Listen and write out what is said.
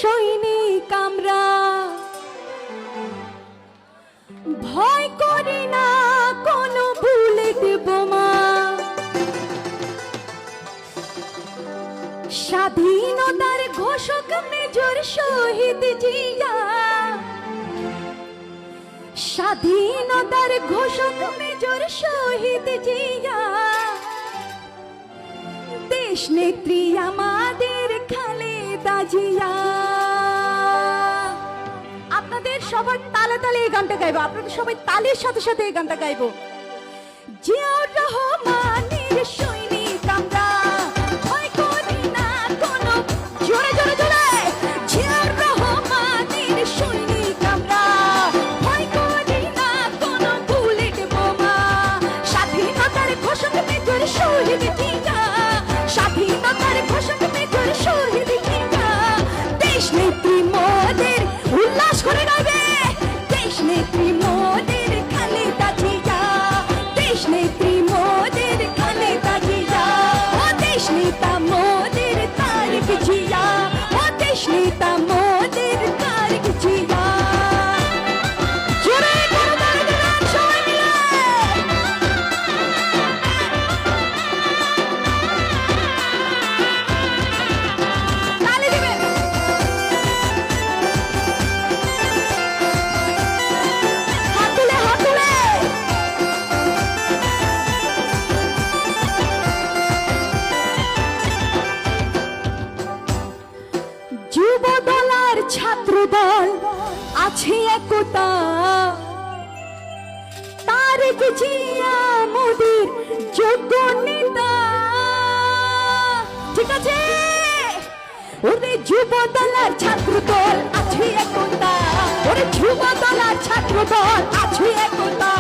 সৈনিক আমরা, ভয় করি না কোনো বুলেট বোমা। স্বাধীনতার ঘোষক মেজর শহীদ জিয়া, স্বাধীনতার ঘোষক মেজর শহীদ জিয়া, দেশ নেত্রী আমাদের খালেদা জিয়া। আপনাদের সবার তালে তালে এই গানটা গাইবো, আপনাদের সবাই তালের সাথে সাথে এই গানটা গাইবো। জিয়াউর রহমানের সৈনিক আমরা, ভয় করি না কোনো, জোরে জোরে জোরে। জিয়াউর রহমানের সৈনিক আমরা, ভয় করি না কোনো বুলেট বোমা। স্বাধীনতার ঘোষক মেজর শহীদ জিয়া, স্বাধীনতার ঘোষক মেজর শহীদ জিয়া, দেশ নেত্রী মোদের উল্লাস করে গাইবে। দেশ নেত্রী মোদের খালেদা জিয়া, দেশ নেত্রী মোদের খালেদা জিয়া, ও দেশ নেতা মোদের তারেক জিয়া, ও দেশ নেতা মোদের তারেক জিয়া। জোরে করে তালি দিবেন সবাই মিলে। তালি দিবেন। হাত তুলে হাত তুলে। যুব দল আর ছাত্র দল আছে একতা, তারেক জিয়া মোদের যোগ্য নেতা। ঠিক আছে, ওরে যুব দল আর ছাত্র দল আছে একতা, ওরে যুব দল আর ছাত্র দল আছে একতা,